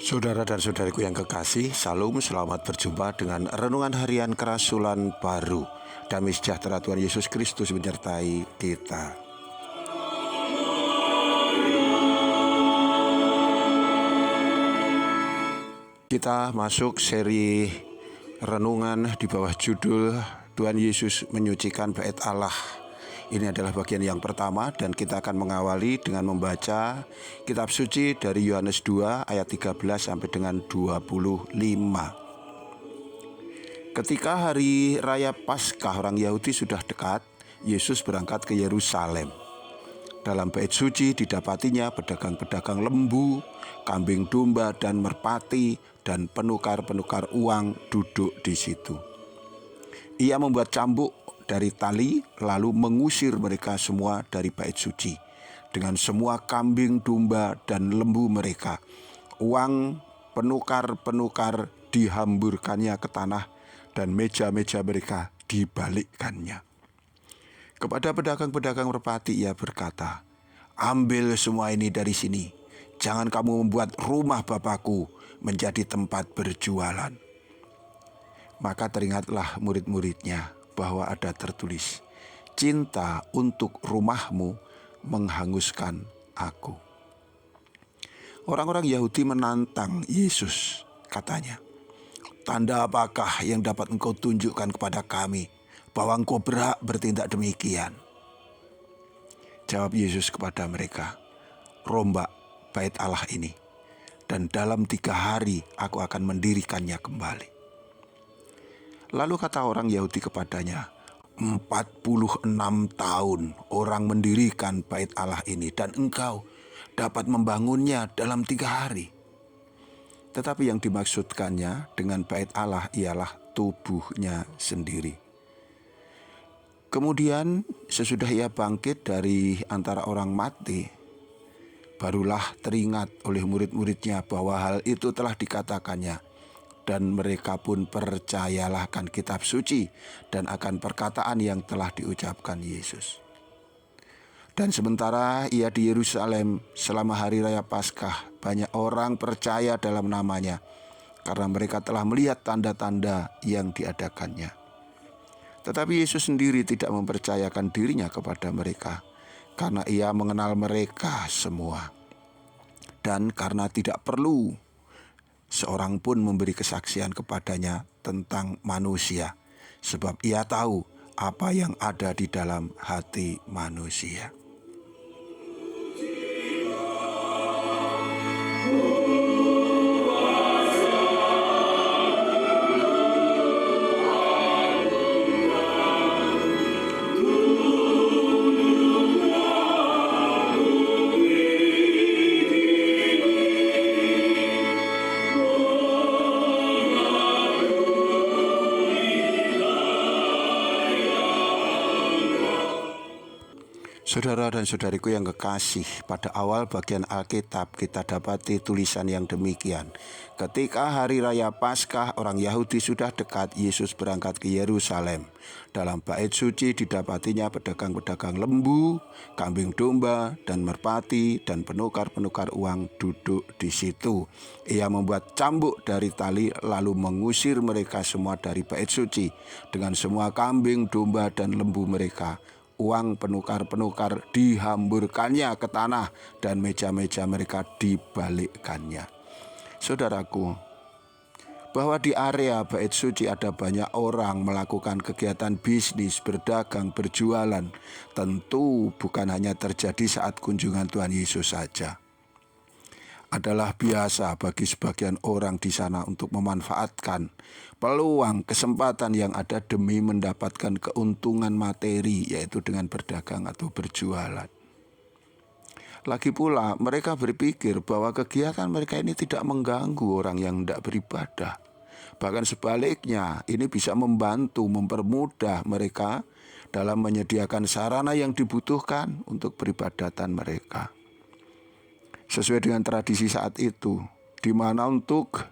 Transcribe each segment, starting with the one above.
Saudara dan saudariku yang kekasih, Salam, selamat berjumpa dengan Renungan Harian Kerasulan Baru. Damai sejahtera Tuhan Yesus Kristus menyertai kita. Kita masuk seri renungan di bawah judul Tuhan Yesus menyucikan bait Allah. Ini adalah bagian yang pertama dan kita akan mengawali dengan membaca kitab suci dari Yohanes 2 ayat 13 sampai dengan 25. Ketika hari raya Paskah orang Yahudi sudah dekat, Yesus berangkat ke Yerusalem. Dalam bait suci didapatinya pedagang-pedagang lembu, kambing domba dan merpati dan penukar-penukar uang duduk di situ. Ia membuat cambuk dari tali lalu mengusir mereka semua dari bait suci dengan semua kambing, domba dan lembu mereka. Uang penukar-penukar dihamburkannya ke tanah dan meja-meja mereka dibalikkannya. Kepada pedagang-pedagang merpati ia berkata, "Ambil semua ini dari sini. Jangan kamu membuat rumah Bapakku menjadi tempat berjualan." Maka teringatlah murid-muridnya bahwa ada tertulis, "Cinta untuk rumahmu menghanguskan aku." Orang-orang Yahudi menantang Yesus, katanya, "Tanda apakah yang dapat engkau tunjukkan kepada kami bahwa engkau berhak bertindak demikian?" Jawab Yesus kepada mereka, "Rombak bait Allah ini, dan dalam 3 hari aku akan mendirikannya kembali." Lalu kata orang Yahudi kepadanya, 46 tahun orang mendirikan bait Allah ini dan engkau dapat membangunnya dalam 3 hari. Tetapi yang dimaksudkannya dengan bait Allah ialah tubuhnya sendiri. Kemudian sesudah ia bangkit dari antara orang mati, barulah teringat oleh murid-muridnya bahwa hal itu telah dikatakannya. Dan mereka pun percayalah akan kitab suci dan akan perkataan yang telah diucapkan Yesus. Dan sementara ia di Yerusalem selama hari raya Paskah, banyak orang percaya dalam namanya karena mereka telah melihat tanda-tanda yang diadakannya. Tetapi Yesus sendiri tidak mempercayakan dirinya kepada mereka karena ia mengenal mereka semua. Dan karena tidak perlu seorang pun memberi kesaksian kepadanya tentang manusia, sebab ia tahu apa yang ada di dalam hati manusia. Saudara dan saudariku yang kekasih, pada awal bagian Alkitab kita dapati tulisan yang demikian. Ketika hari raya Paskah orang Yahudi sudah dekat, Yesus berangkat ke Yerusalem. Dalam bait suci didapatinya pedagang-pedagang lembu, kambing domba dan merpati dan penukar-penukar uang duduk di situ. Ia membuat cambuk dari tali lalu mengusir mereka semua dari bait suci dengan semua kambing, domba dan lembu mereka. Uang penukar-penukar dihamburkannya ke tanah dan meja-meja mereka dibalikkannya. Saudaraku, bahwa di area bait suci ada banyak orang melakukan kegiatan bisnis, berdagang, berjualan, tentu bukan hanya terjadi saat kunjungan Tuhan Yesus saja. Adalah biasa bagi sebagian orang di sana untuk memanfaatkan peluang kesempatan yang ada demi mendapatkan keuntungan materi, yaitu dengan berdagang atau berjualan. Lagi pula mereka berpikir bahwa kegiatan mereka ini tidak mengganggu orang yang tidak beribadah. Bahkan sebaliknya, ini bisa membantu, mempermudah mereka dalam menyediakan sarana yang dibutuhkan untuk peribadatan mereka. Sesuai dengan tradisi saat itu, di mana untuk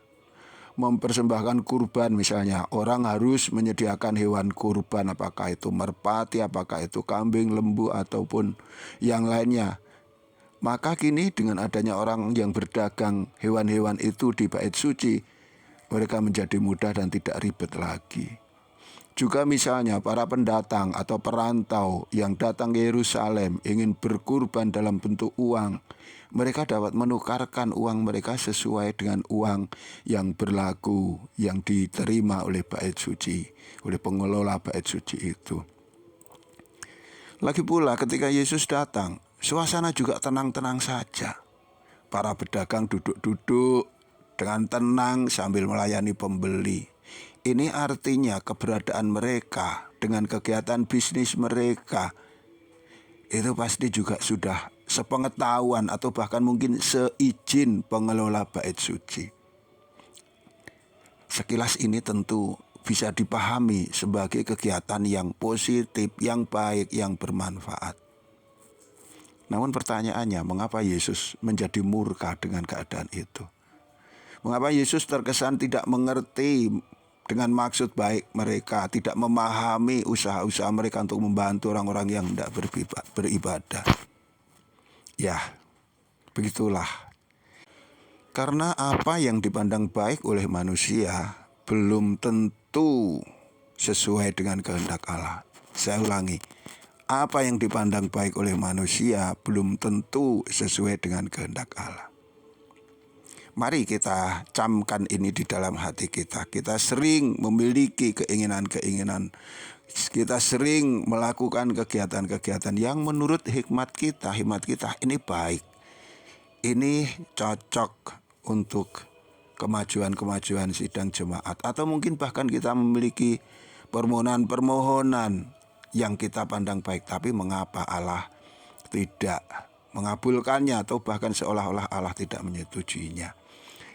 mempersembahkan kurban misalnya, orang harus menyediakan hewan kurban, apakah itu merpati, apakah itu kambing, lembu, ataupun yang lainnya. Maka kini dengan adanya orang yang berdagang hewan-hewan itu di bait suci, mereka menjadi mudah dan tidak ribet lagi. Juga misalnya para pendatang atau perantau yang datang ke Yerusalem ingin berkurban dalam bentuk uang, mereka dapat menukarkan uang mereka sesuai dengan uang yang berlaku, yang diterima oleh bait suci, oleh pengelola bait suci itu. Lagi pula ketika Yesus datang, suasana juga tenang-tenang saja. Para pedagang duduk-duduk dengan tenang sambil melayani pembeli. Ini artinya keberadaan mereka dengan kegiatan bisnis mereka itu pasti juga sudah sepengetahuan atau bahkan mungkin seizin pengelola bait suci. Sekilas ini tentu bisa dipahami sebagai kegiatan yang positif, yang baik, yang bermanfaat. Namun pertanyaannya, mengapa Yesus menjadi murka dengan keadaan itu? Mengapa Yesus terkesan tidak mengerti dengan maksud baik mereka, tidak memahami usaha-usaha mereka untuk membantu orang-orang yang tidak beribadah? Ya, begitulah. Karena apa yang dipandang baik oleh manusia belum tentu sesuai dengan kehendak Allah. Saya ulangi, apa yang dipandang baik oleh manusia belum tentu sesuai dengan kehendak Allah. Mari kita camkan ini di dalam hati kita. Kita sering memiliki keinginan-keinginan. Kita sering melakukan kegiatan-kegiatan yang menurut hikmat kita ini baik. Ini cocok untuk kemajuan-kemajuan sidang jemaat. Atau mungkin bahkan kita memiliki permohonan-permohonan yang kita pandang baik. Tapi mengapa Allah tidak mengabulkannya atau bahkan seolah-olah Allah tidak menyetujuinya?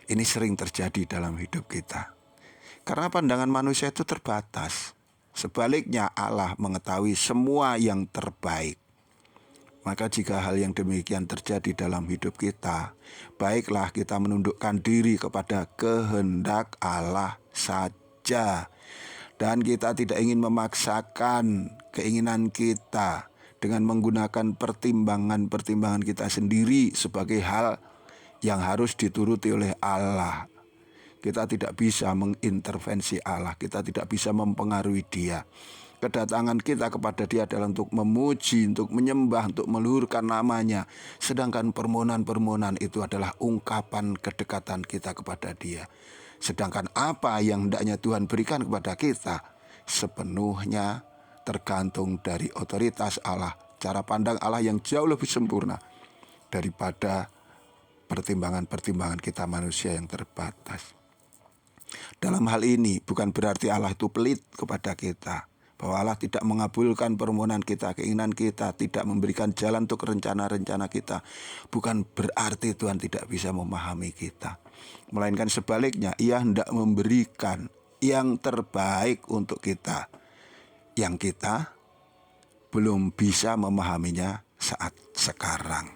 Ini sering terjadi dalam hidup kita. Karena pandangan manusia itu terbatas. Sebaliknya Allah mengetahui semua yang terbaik. Maka jika hal yang demikian terjadi dalam hidup kita, baiklah kita menundukkan diri kepada kehendak Allah saja. Dan kita tidak ingin memaksakan keinginan kita dengan menggunakan pertimbangan-pertimbangan kita sendiri sebagai hal yang harus dituruti oleh Allah. Kita tidak bisa mengintervensi Allah, kita tidak bisa mempengaruhi Dia. Kedatangan kita kepada Dia adalah untuk memuji, untuk menyembah, untuk meluhurkan namanya. Sedangkan permohonan-permohonan itu adalah ungkapan kedekatan kita kepada Dia. Sedangkan apa yang hendaknya Tuhan berikan kepada kita sepenuhnya tergantung dari otoritas Allah, cara pandang Allah yang jauh lebih sempurna daripada pertimbangan-pertimbangan kita manusia yang terbatas. Dalam hal ini bukan berarti Allah itu pelit kepada kita, bahwa Allah tidak mengabulkan permohonan kita, keinginan kita, tidak memberikan jalan untuk rencana-rencana kita. Bukan berarti Tuhan tidak bisa memahami kita, melainkan sebaliknya, Ia hendak memberikan yang terbaik untuk kita, yang kita belum bisa memahaminya saat sekarang.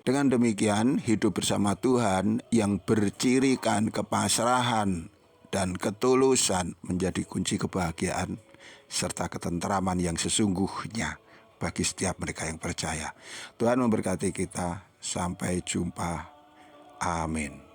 Dengan demikian, hidup bersama Tuhan yang bercirikan kepasrahan dan ketulusan menjadi kunci kebahagiaan serta ketenteraman yang sesungguhnya bagi setiap mereka yang percaya. Tuhan memberkati kita. Sampai jumpa. Amin.